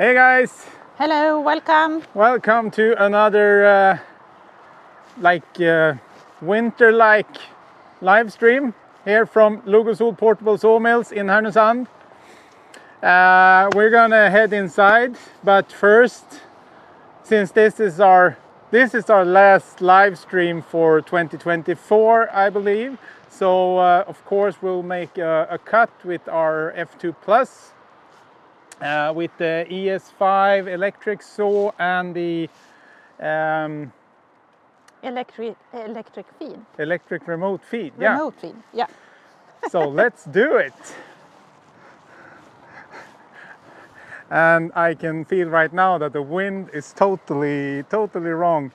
Hey guys! Hello, welcome! Welcome to another winter-like live stream here from Logosol Portable Sawmills in Härnösand. We're gonna head inside, but first, since this is our last live stream for 2024, I believe, so of course we'll make a cut with our F2 Plus. With the ES5 electric saw and the Electric feed. Electric remote feed. Remote feed, yeah. So let's do it. And I can feel right now that the wind is totally wrong.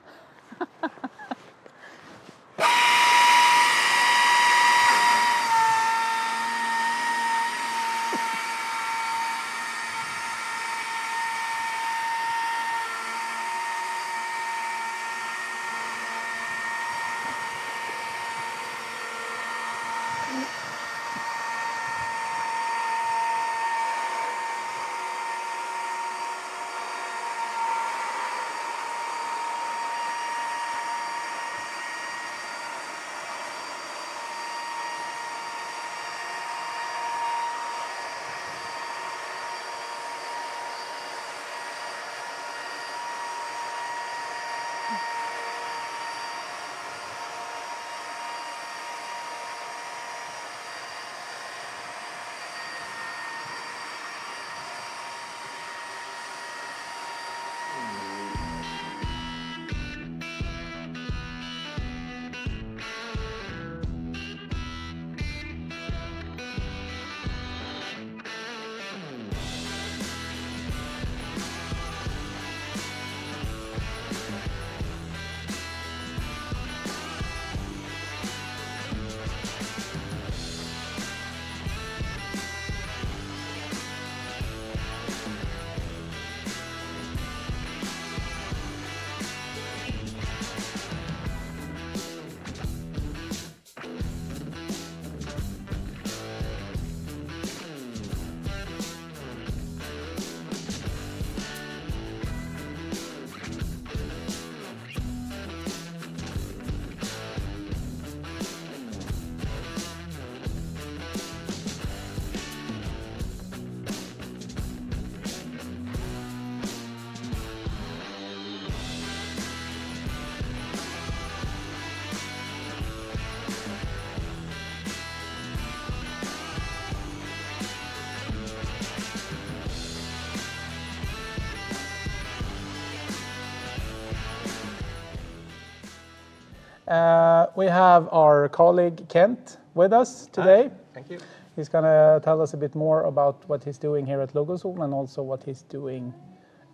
We have our colleague Kent with us today. Hi. Thank you. He's going to tell us a bit more about what he's doing here at Logosol and also what he's doing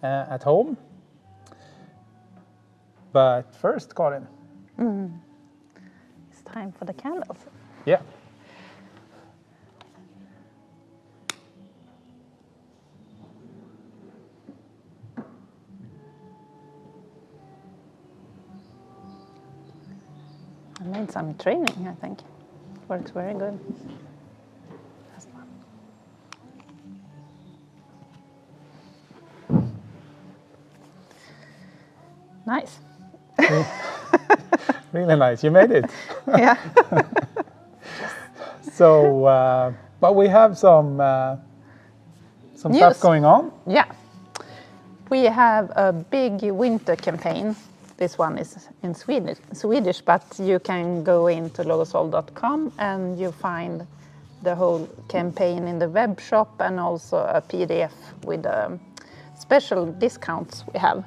at home. But first, Karin. It's time for the candles. Yeah. I made some training, I think. Works very good. Last one. Nice. Really nice. You made it. Yeah. So, but we have some stuff going on. Yeah. We have a big winter campaign. This one is in Swedish, but you can go into logosol.com and you find the whole campaign in the web shop and also a PDF with special discounts we have.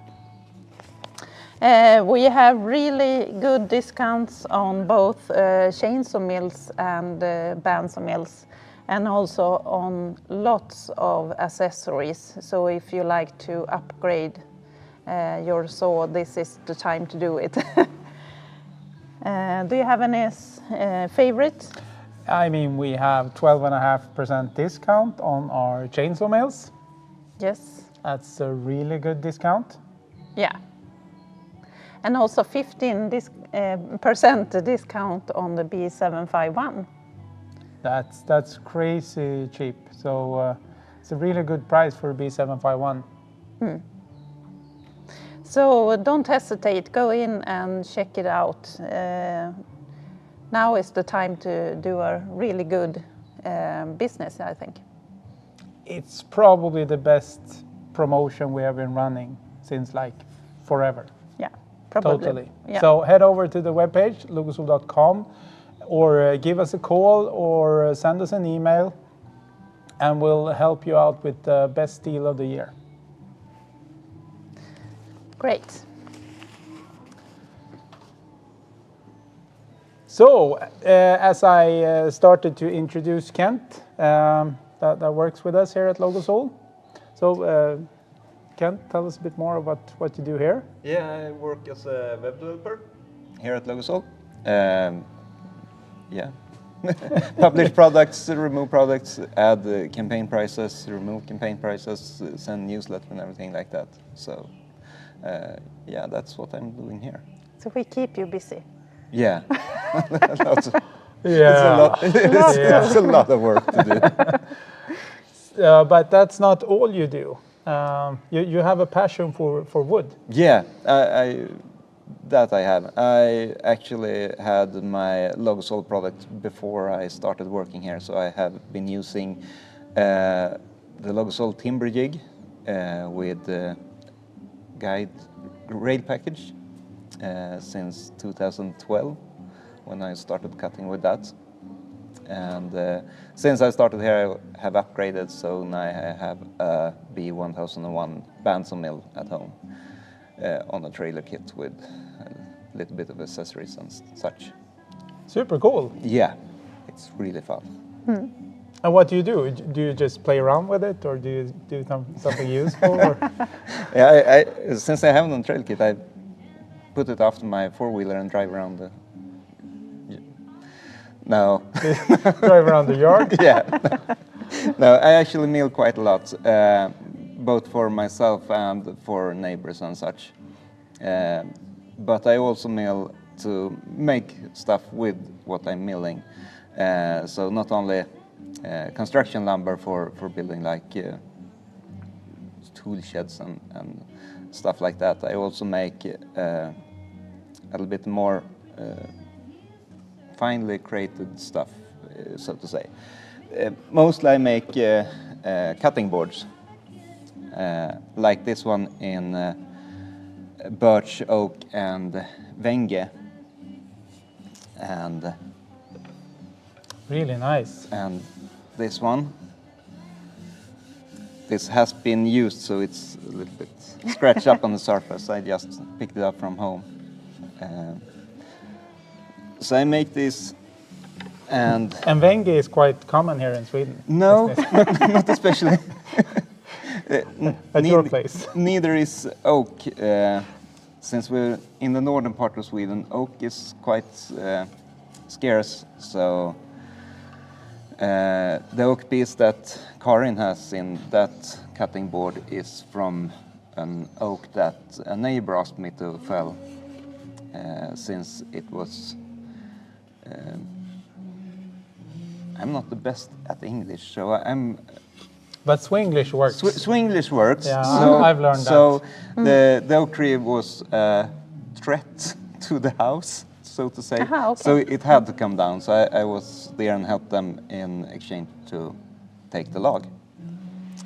We have really good discounts on both chainsaw mills and bandsaw mills, and also on lots of accessories. So if you like to upgrade your saw, this is the time to do it. Do you have any favorite? I mean, we have 12.5% discount on our chainsaw mills. Yes. That's a really good discount. Yeah. And also 15% discount on the B751. That's crazy cheap. So it's a really good price for a B751. So don't hesitate, go in and check it out. Now is the time to do a really good business, I think. It's probably the best promotion we have been running since like forever. Yeah, probably. Totally. Yeah. So head over to the webpage, logosol.com, or give us a call or send us an email, and we'll help you out with the best deal of the year. Great. So, as I started to introduce Kent, that works with us here at Logosol. So, Kent, tell us a bit more about what you do here. Yeah, I work as a web developer here at Logosol. Yeah. Publish products, remove products, add campaign prices, remove campaign prices, send newsletter and everything like that. So, yeah, that's what I'm doing here. So we keep you busy. Yeah. Yeah. It's a lot of work to do. But that's not all you do. You have a passion for wood. Yeah, that I have. I actually had my Logosol product before I started working here, so I have been using the Logosol timber jig with guide rail package since 2012 when I started cutting with that. And since I started here, I have upgraded, so now I have a B1001 bandsaw mill at home on a trailer kit with a little bit of accessories and such. Super cool. Yeah, it's really fun. And what do you do? Do you just play around with it, or do you do something useful? Or? Yeah, since I have it on trail kit, I put it after my four-wheeler and drive around the... No. Drive around the yard? Yeah. No, I actually mill quite a lot, both for myself and for neighbors and such. But I also mill to make stuff with what I'm milling. So not only construction lumber for building like tool sheds and stuff like that. I also make a little bit more finely created stuff, so to say. Mostly I make cutting boards, like this one in birch, oak and Wenge. And Really nice. And this one, this has been used, so it's a little bit scratched up on the surface. I just picked it up from home. So I make this, and Wenge is quite common here in Sweden. no, not especially. At your place. Neither is oak. Since we're in the northern part of Sweden, oak is quite scarce. So the oak piece that Karin has in that cutting board is from an oak that a neighbor asked me to fell, since it was... I'm not the best at English, so I'm... But Swinglish works. Swinglish works. Yeah, so, I've learned so the oak tree was a threat to the house, so to say. Aha, okay. So it had to come down. So I was there and helped them in exchange to take the log.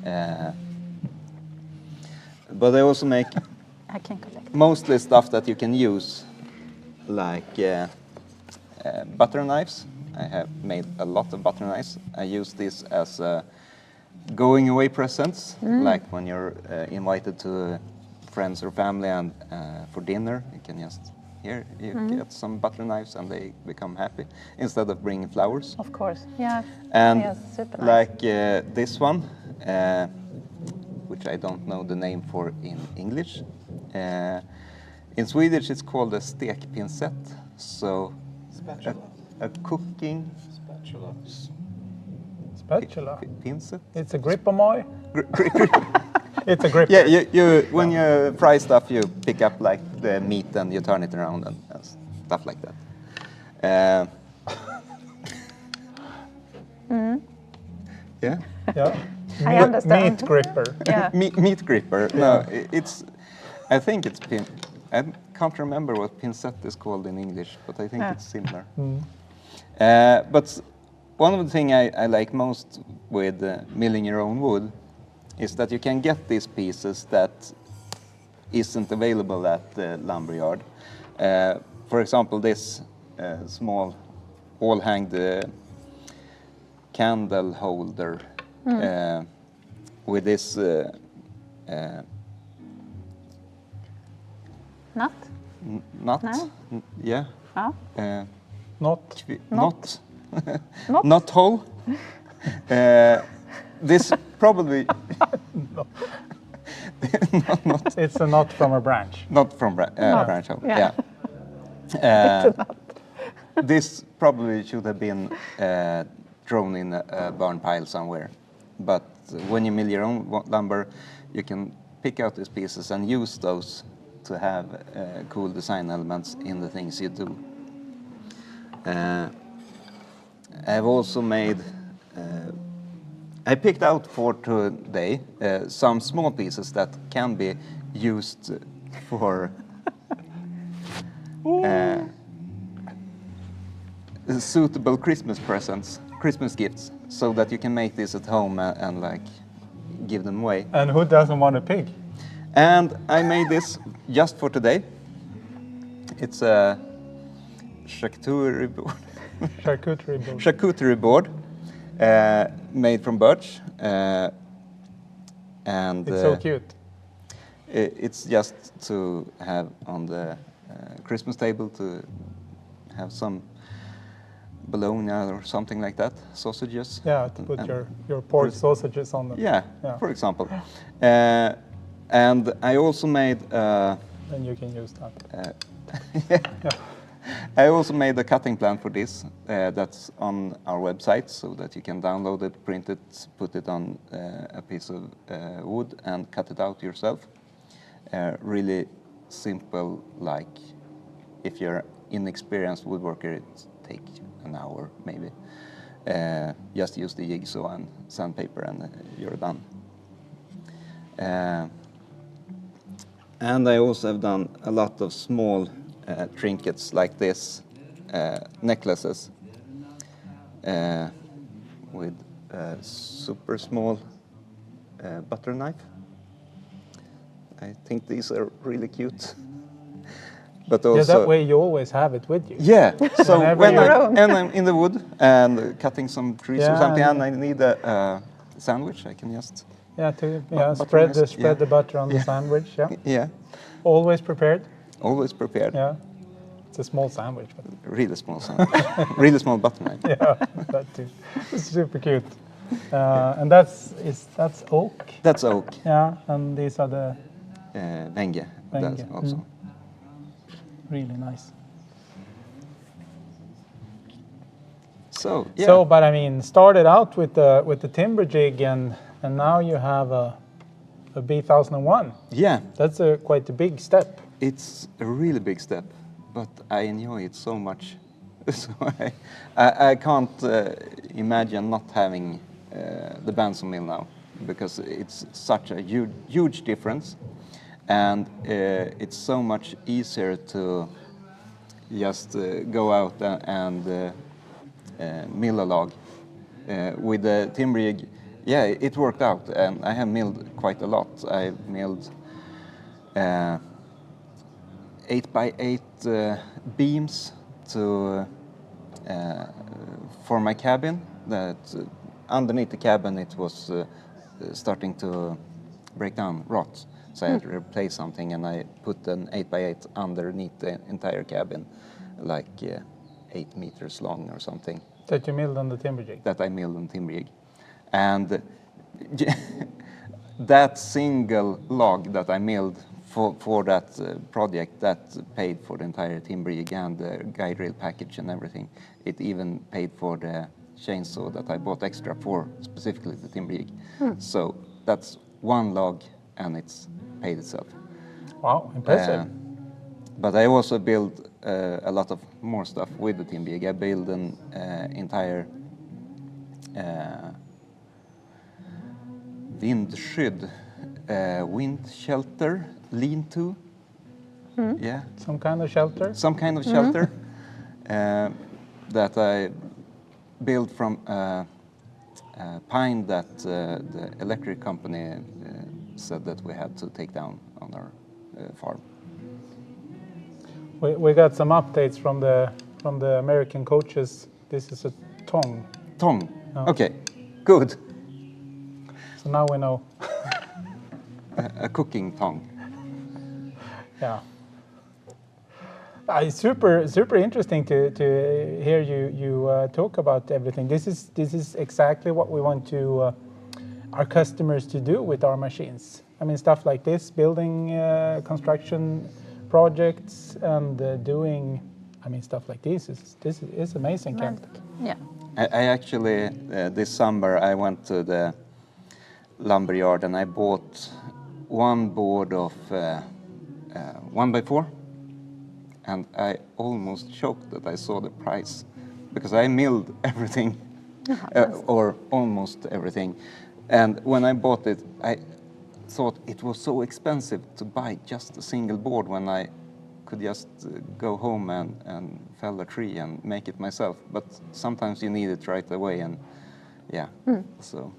But I also make I can collect. mostly stuff that you can use, like butter knives. I have made a lot of butter knives. I use this as going away presents, like when you're invited to friends or family and for dinner, you can just, here, you get some butter knives and they become happy, instead of bringing flowers. Of course, yeah. And yes, super nice. like this one, which I don't know the name for in English. In Swedish it's called a stekpinsett, so a cooking Spatula. pinsett. It's a grippamoy. It's a gripper. Yeah, you when you fry stuff, you pick up like the meat and you turn it around and stuff like that. Yeah. Yeah. I understand. Meat gripper. Yeah. Meat gripper. No, it's. I think it's pin. I can't remember what pincette is called in English, but I think Yeah. it's similar. Mm. But one of the things I like most with milling your own wood is that you can get these pieces that isn't available at the lumberyard. For example, this small wall-hanged candle holder with this Nut? nut. No? Yeah. Oh. Not. Not. Not? Not hole. This probably It's a knot from a branch. not from branch hole. Yeah. Yeah. This probably should have been thrown in a barn pile somewhere. But when you mill your own lumber, you can pick out these pieces and use those to have cool design elements in the things you do. I've also made, I picked out for today some small pieces that can be used for suitable Christmas presents, Christmas gifts, so that you can make this at home and like give them away. And who doesn't want a pig? And I made this just for today. It's a charcuterie board. Charcuterie board. Charcuterie board made from birch. And It's so cute. It's just to have on the Christmas table, to have some bologna or something like that, sausages. Yeah, to put your pork sausages on them. Yeah, Yeah. for example. And I also made Then you can use that. yeah. I also made a cutting plan for this that's on our website, so that you can download it, print it, put it on a piece of wood and cut it out yourself. Really simple, like if you're inexperienced woodworker, it takes an hour maybe. Just use the jigsaw and sandpaper and you're done. And I also have done a lot of small trinkets like this, necklaces with a super small butter knife. I think these are really cute. But also, Yeah, that way you always have it with you. yeah, so Whenever when you're- I'm in the wood and cutting some trees or Yeah, something, and- and I need a sandwich, I can just Yeah, butter spread the knife, yeah. the butter on the Yeah. sandwich. Yeah, yeah, always prepared. always prepared. Yeah, it's a small sandwich, but Really small sandwich, really small butter knife. yeah, that too. It's super cute. And that's oak. That's oak, Yeah, and these are the Venge, that's Venge, also. really nice. So yeah, So, but I mean, started out with the timber jig, and now you have a B1001. yeah, That's quite a big step. it's a really big step, but I enjoy it so much. So I can't imagine not having the bandsaw mill now, because it's such a huge difference, and it's so much easier to just go out and mill a log. With the timber rig, yeah, it worked out, and I have milled quite a lot. I milled 8x8 beams to for my cabin. That underneath the cabin it was starting to break down, rot. So I had to replace something, and I put an 8x8 underneath the entire cabin, like 8 meters long or something. That you milled on the timber jig. That I milled on timber rig. And that single log that I milled for that project, that paid for the entire timber rig and the guide rail package and everything. It even paid for the chainsaw that I bought extra for specifically the timber rig. So that's one log, and it's paid itself. Wow, impressive. But I also built a lot of more stuff with the timber rig. I built an entire windskydd, wind shelter, lean-to. Yeah, Some kind of shelter. some kind of shelter that I built from pine that the electric company said that we had to take down on our farm. We got some updates from the American coaches. This is a tong. Tong. Oh. Okay, good. So now we know. A cooking tong. Yeah. It's super interesting to hear you talk about everything. This is exactly what we want to our customers to do with our machines. I mean, stuff like this, building construction projects and doing, I mean, stuff like this is amazing, Kent. Yeah. I actually this summer I went to the lumberyard and I bought one board of 1x4. And I almost choked that I saw the price because I milled everything, or almost everything. And when I bought it, I thought it was so expensive to buy just a single board when I could just go home and fell a tree and make it myself. But sometimes you need it right away, and yeah, so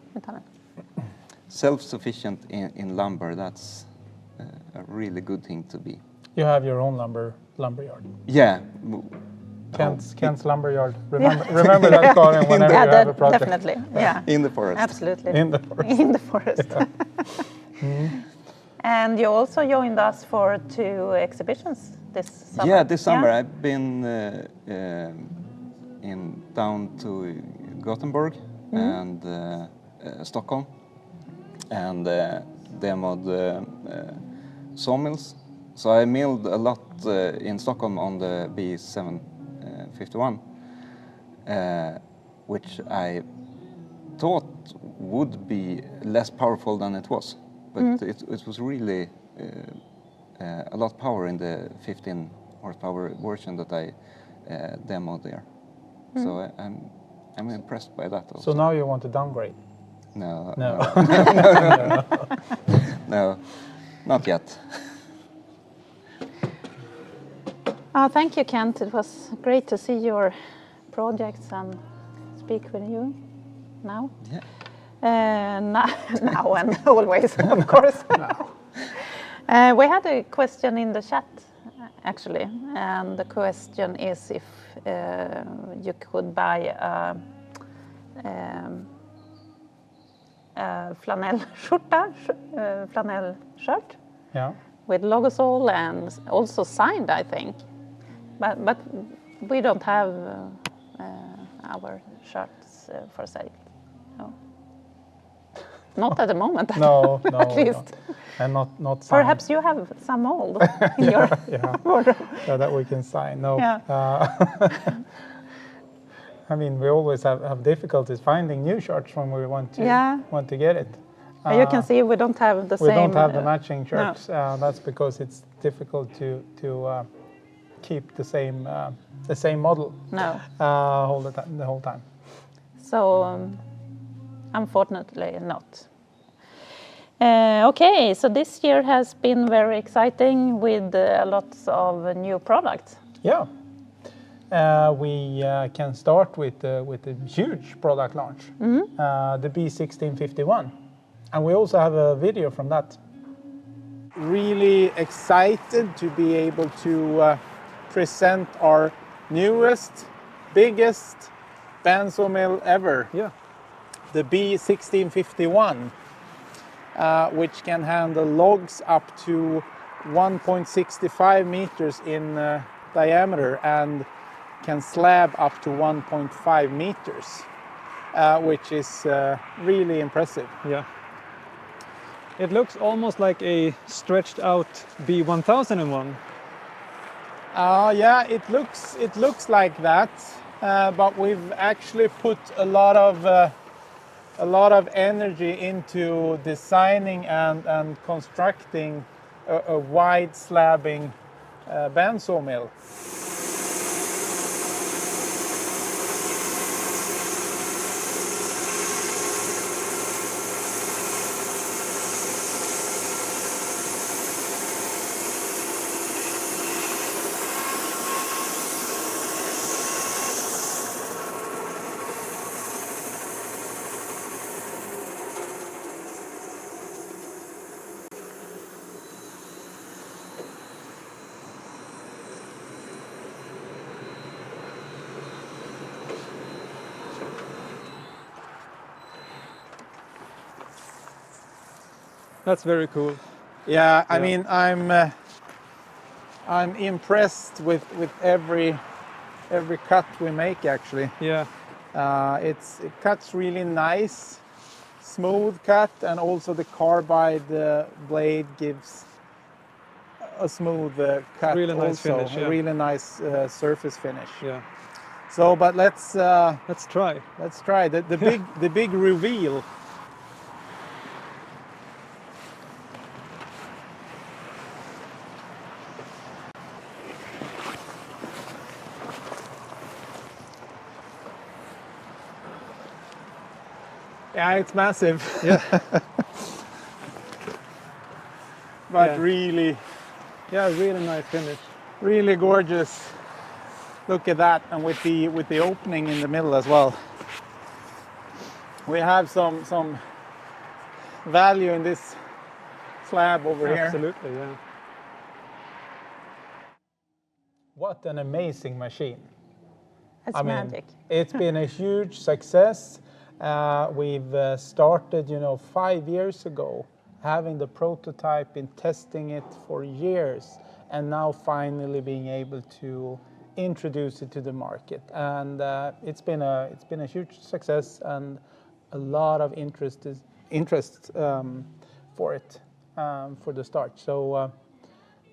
self-sufficient in lumber, that's a really good thing to be. You have your own lumberyard. Yeah. Kent's lumberyard. Remember that, Karin, whenever you have a project. Definitely. Yeah. In the forest. Absolutely. In the forest. In the forest. And you also joined us for 2 exhibitions this summer. Yeah, this summer I've been down to Gothenburg and Stockholm and demoed Sawmills. So I milled a lot in Stockholm on the B751, which I thought would be less powerful than it was. But it was really a lot of power in the 15 horsepower version that I demoed there. So I'm impressed by that also. So now you want to downgrade? No. No. No, not yet. Thank you, Kent. It was great to see your projects and speak with you now. Yeah. Now and always, of course. We had a question in the chat, actually, and the question is if you could buy a flannel shirt Yeah. with Logosol and also signed, I think. But we don't have our shirts for sale. No. Not at the moment. No, at least. No. And not signed. Perhaps you have some old in your wardrobe. So that we can sign. No. Yeah. I mean, we always have difficulties finding new shirts when we want to get it. You can see we don't have the same. We don't have the matching shirts. No. That's because it's difficult to keep the same model. No. The whole time. So, unfortunately, not. Okay, so this year has been very exciting with lots of new products. Yeah. We can start with a huge product launch, the B1651. And we also have a video from that. Really excited to be able to present our newest, biggest bandsaw mill ever. Yeah. The B1651, which can handle logs up to 1.65 meters in diameter and can slab up to 1.5 meters, which is really impressive. Yeah. It looks almost like a stretched out B1001. Yeah, it looks like that, but we've actually put a lot of energy into designing and constructing a wide slabbing bandsaw mill. That's very cool. Yeah, I Yeah. mean, I'm impressed with every cut we make actually. Yeah. It cuts really nice, smooth cut, and also the carbide blade gives a smooth cut. Really nice also, finish, a yeah. really nice surface finish. Yeah. So, but let's try. try the big reveal. Yeah, it's massive. Yeah. But Yeah. really, Really nice finish. really gorgeous. Look at that, and with the opening in the middle as well. We have some value in this slab over here. Absolutely, yeah. What an amazing machine. It's magic. It's been a huge success. We've started, 5 years ago, having the prototype, been testing it for years, and now finally being able to introduce it to the market. And it's been a huge success, and a lot of interest for it for the start. So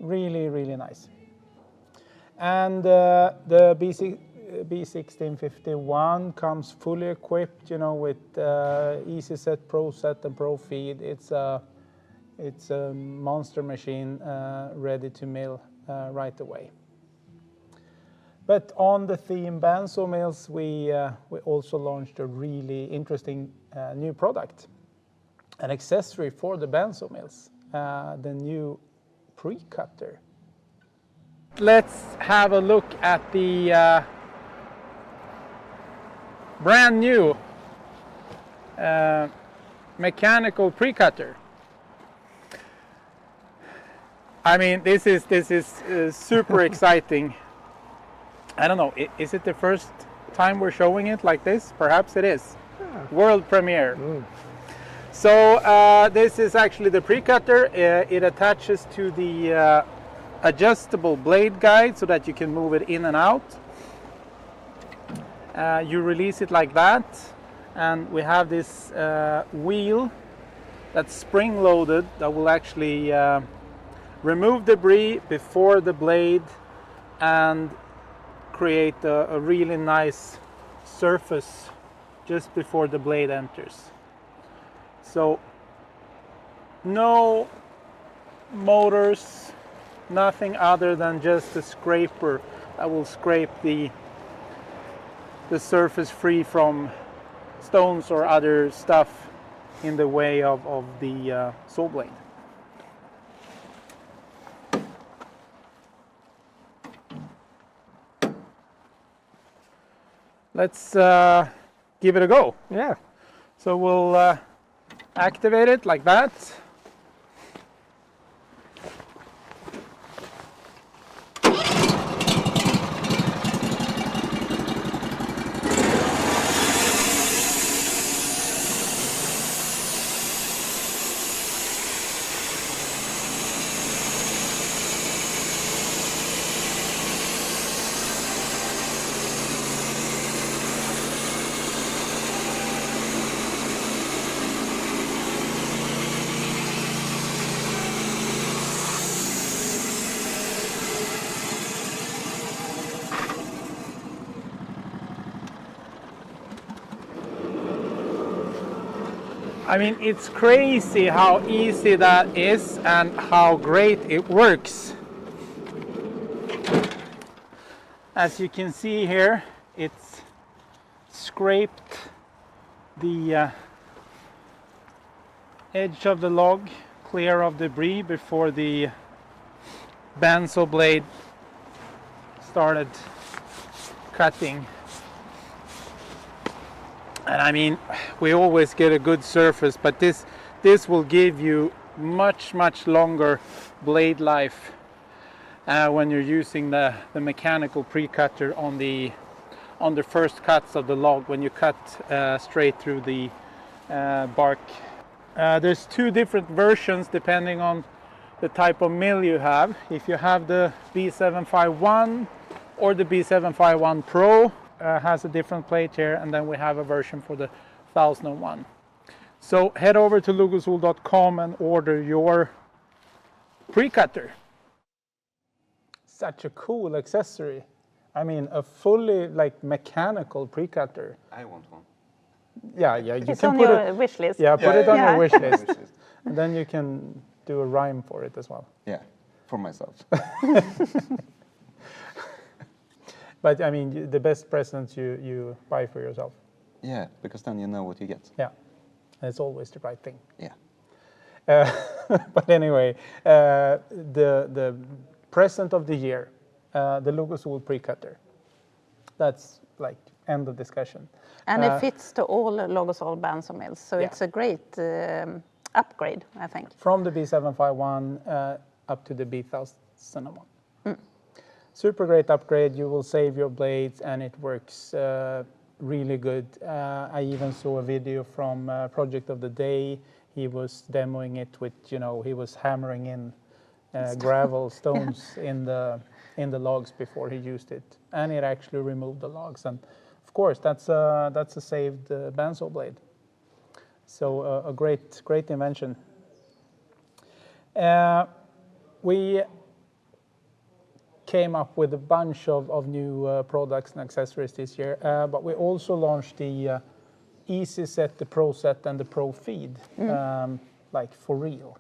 really, really nice. And the B1651 comes fully equipped, with Easy Set, Pro Set, and Pro Feed. It's a monster machine ready to mill right away. But on the theme bandsaw mills, we also launched a really interesting new product, an accessory for the bandsaw mills, the new pre-cutter. Let's have a look at the brand new mechanical pre-cutter. I mean, this is super exciting. I don't know, is it the first time we're showing it like this? Perhaps it is. Yeah. World premiere. So this is actually the pre-cutter. It attaches to the adjustable blade guide so that you can move it in and out. You release it like that, and we have this wheel that's spring-loaded that will actually remove debris before the blade and create a really nice surface just before the blade enters. So no motors, nothing other than just a scraper that will scrape the surface free from stones or other stuff in the way of the saw blade. Let's give it a go. Yeah. So we'll activate it like that. I mean, it's crazy how easy that is and how great it works. As you can see here, it's scraped the edge of the log clear of debris before the bandsaw blade started cutting. And I mean, we always get a good surface, but this will give you much longer blade life when you're using the mechanical pre-cutter on the first cuts of the log, when you cut straight through the bark There's two different versions depending on the type of mill you have. If you have the B751 or the B751 Pro, has a different plate here, and then we have a version for the 1001. So head over to logosol.com and order your pre-cutter. Such a cool accessory. I mean, a fully like mechanical pre-cutter. I want one. Yeah, you It's can on put your it. wish list. Yeah, put it on Yeah. your wish list, and then you can do a rhyme for it as well. Yeah, for myself. But I mean, the best presents you buy for yourself. Yeah, because then you know what you get. Yeah, and it's always the right thing. Yeah. But anyway, the present of the year, the Logosol pre-cutter. That's like end of discussion. And it fits to all Logosol bandsaw mills, so Yeah. it's a great upgrade, I think. From the B751 up to the B1001. Super great upgrade. You will save your blades, and it works really good. I even saw a video from Project of the Day. He was demoing it with, he was hammering in gravel stones in the logs before he used it, and it actually removed the logs. And of course, that's a saved bandsaw blade. So a great invention. We came up with a bunch of new products and accessories this year, but we also launched the Easy Set, the Pro Set, and the Pro Feed, like for real.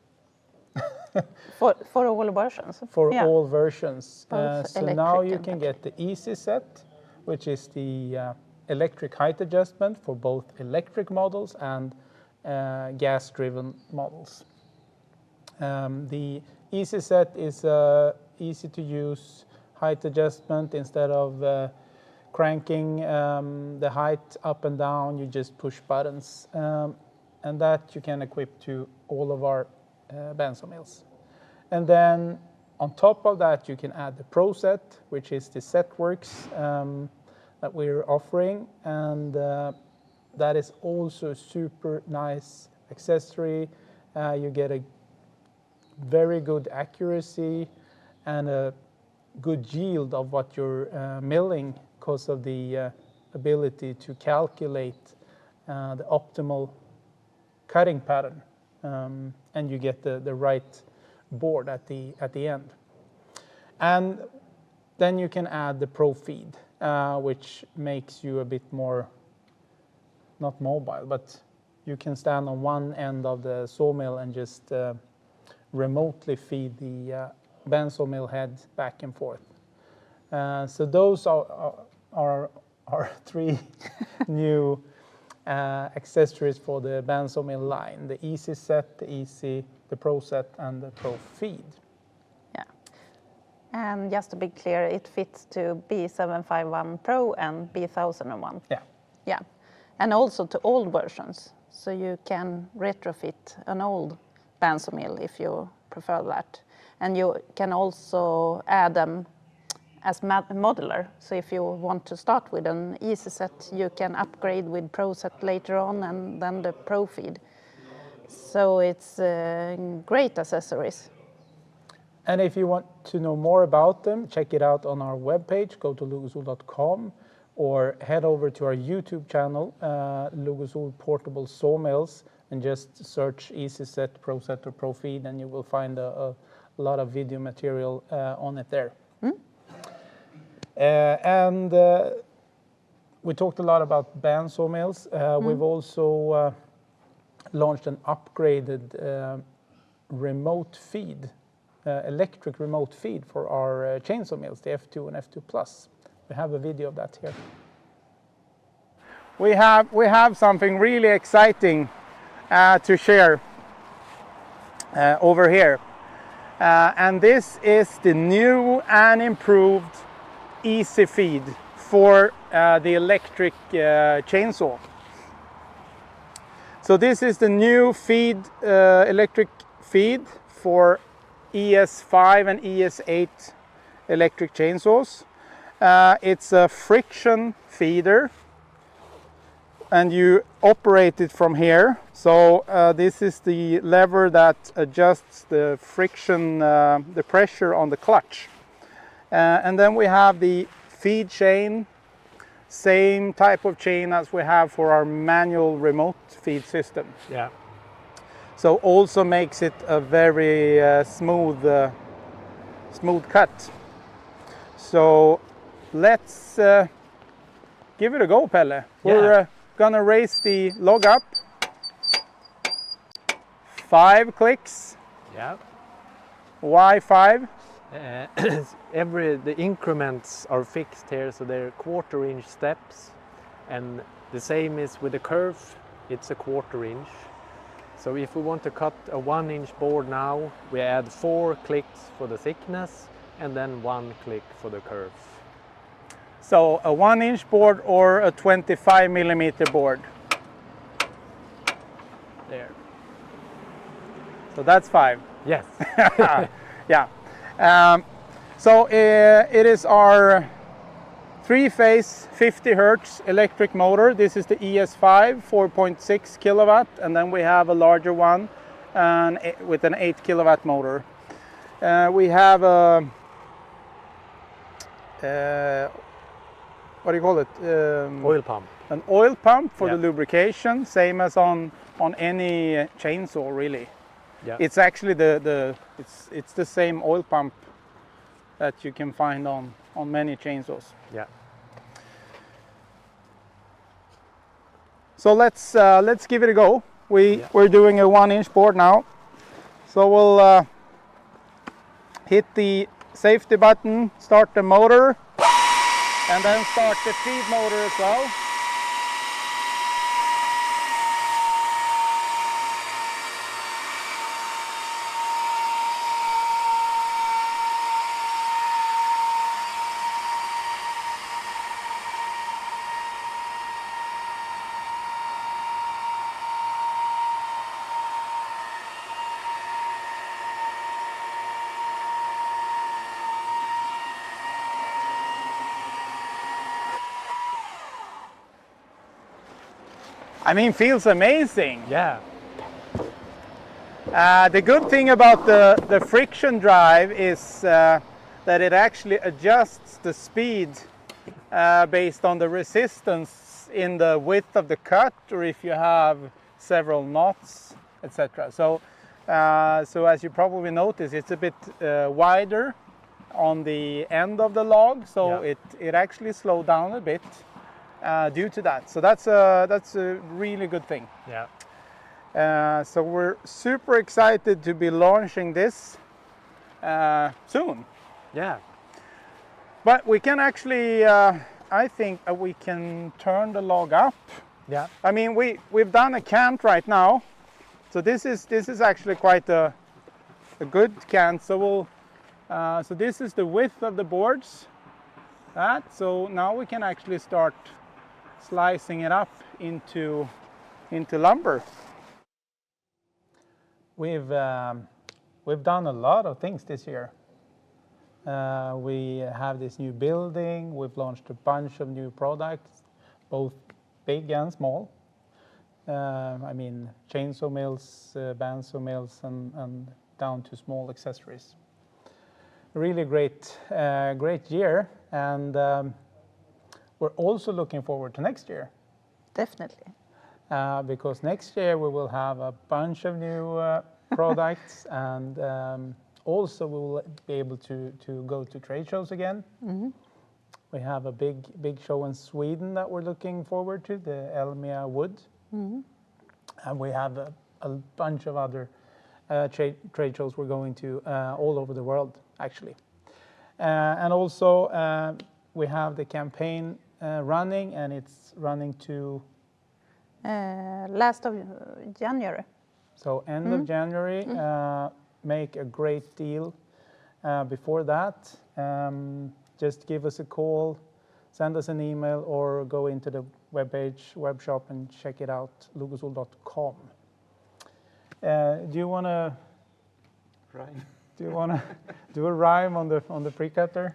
For all versions. For Yeah. all versions. Both So now electric you and can get the Easy Set, which is the electric height adjustment for both electric models and gas-driven models. The Easy Set is easy to use height adjustment. Instead of cranking the height up and down, you just push buttons, and that you can equip to all of our bandsaw mills. And then on top of that, you can add the Pro Set, which is the setworks that we're offering, and that is also a super nice accessory. You get a very good accuracy and a good yield of what you're milling because of the ability to calculate the optimal cutting pattern, and you get the right board at the end. And then you can add the Pro Feed, which makes you a bit more, not mobile, but you can stand on one end of the sawmill and just remotely feed the bandsaw mill head back and forth. So those are three new accessories for the bandsaw mill line: the Easy Set, the Pro Set, and the Pro Feed. Yeah. And just to be clear, it fits to B751 Pro and B1001. Yeah. Yeah. And also to old versions. So you can retrofit an old bandsaw mill if you prefer that. And you can also add them as modular. So if you want to start with an Easy Set, you can upgrade with Pro Set later on, and then the Pro Feed. So it's great accessories. And if you want to know more about them, check it out on our webpage. Go to logosol.com or head over to our YouTube channel, Logosol Portable Sawmills, and just search Easy Set, Pro Set, or Pro Feed, and you will find a lot of video material on it there. And we talked a lot about bandsaw mills. We've also launched an upgraded remote feed, electric remote feed for our chainsaw mills, the F2 and F2 Plus. We have a video of that here. We have something really exciting to share over here. And this is the new and improved Easy Feed for the electric chainsaw. So this is the new feed, electric feed for ES5 and ES8 electric chainsaws. It's a friction feeder and you operate it from here. So this is the lever that adjusts the friction, the pressure on the clutch. And then we have the feed chain, same type of chain as we have for our manual remote feed system. Yeah. So also makes it a very smooth cut. So let's give it a go, Pelle. We're gonna raise the log up. 5 clicks. Yeah. Why 5? The increments are fixed here, so they're 1/4 inch steps, and the same is with the curve. It's a 1/4 inch. So if we want to cut a 1 inch board now, we add 4 clicks for the thickness and then 1 click for the curve. So a 1 inch board or a 25 millimeter board. There. So that's 5. Yes. Yeah. So it is our 3-phase 50 hertz electric motor. This is the ES5, 4.6 kilowatt, and then we have a larger one with an 8 kilowatt motor. We have a what do you call it? Oil pump. An oil pump for the Yeah. lubrication, same as on any chainsaw, really. Yeah. It's actually it's the same oil pump that you can find on many chainsaws. Yeah. So let's give it a go. We're doing a 1 inch board now. So we'll hit the safety button, start the motor, and then start the feed motor as well. I mean, feels amazing. Yeah. The good thing about the friction drive is that it actually adjusts the speed based on the resistance in the width of the cut, or if you have several knots, etc. So as you probably notice, it's a bit wider on the end of the log, so it actually slowed down a bit due to that. So that's a really good thing. Yeah. So we're super excited to be launching this soon. Yeah. But we can actually, I think we can turn the log up. Yeah. I mean, we've done a cant right now, so this is actually quite a good cant. So we'll so this is the width of the boards. So now we can actually start slicing it up into lumber. We've done a lot of things this year. We have this new building. We've launched a bunch of new products, both big and small. I mean, chainsaw mills, bandsaw mills, and down to small accessories. Really great year, and we're also looking forward to next year. Definitely. Because next year we will have a bunch of new products, and also we will be able to go to trade shows again. Mm-hmm. We have a big show in Sweden that we're looking forward to, the Elmia Wood. Mm-hmm. And we have a bunch of other trade shows we're going to all over the world, actually. And also we have the campaign running, and it's running to Last of January. so end of January. Make a great deal before that. Just give us a call, send us an email, or go into the web shop and check it out, logosol.com. Do you want to Right. Do you want to do a rhyme on the pre-cutter?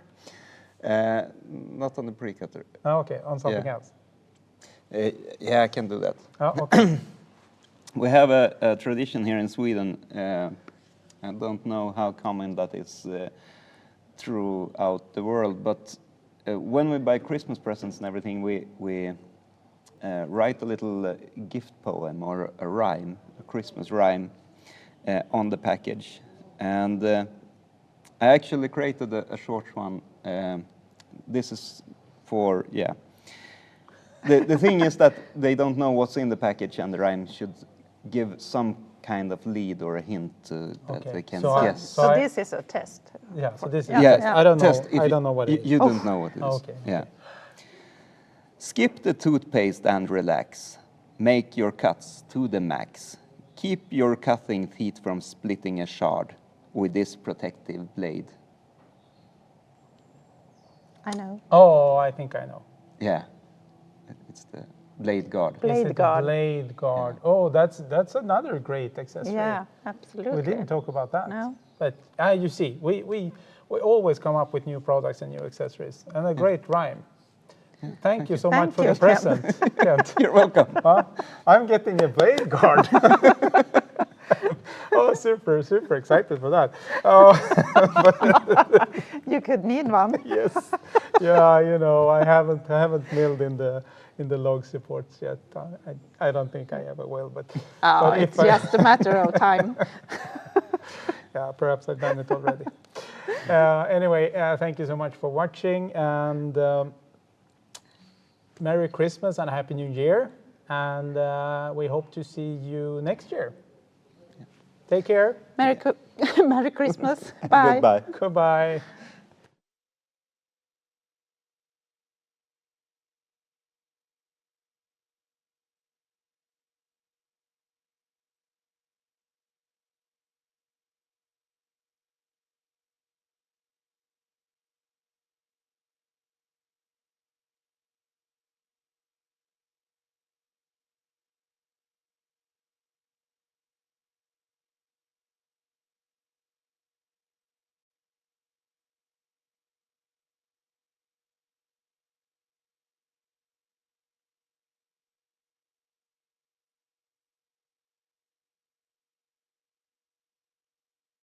Not on the pre-cutter. Oh, okay, on something Yeah. else. Yeah, I can do that. Oh, okay. We have a tradition here in Sweden. I don't know how common that is throughout the world, but when we buy Christmas presents and everything, we write a little gift poem or a rhyme, a Christmas rhyme, on the package. And I actually created a short one. This is for, yeah. The thing is that they don't know what's in the package, and the rhyme should give some kind of lead or a hint that they can guess. So this is a test. Yeah, so this is Yeah, I don't know. test. I don't know what it is. You don't know what it is. Okay. Yeah. Skip the toothpaste and relax. Make your cuts to the max. Keep your cutting teeth from splitting a shard with this protective blade. I know. Oh, I think I know. Yeah, it's the blade guard. Is Blade it guard. Blade guard. Oh, that's another great accessory. Yeah, absolutely. We didn't talk about that. No. But you see, we always come up with new products and new accessories, and a great rhyme. Thank you so much Thank for you, the present, Kent. You're welcome. I'm getting a blade guard. Oh, super excited for that. Oh, You could need one. yes, yeah, you know, I haven't milled in the log supports yet. I don't think I ever will, but It's just a matter of time. yeah, perhaps I've done it already. Anyway, thank you so much for watching, and Merry Christmas and Happy New Year, and we hope to see you next year. Take care. Merry Christmas. Bye. Goodbye. Goodbye.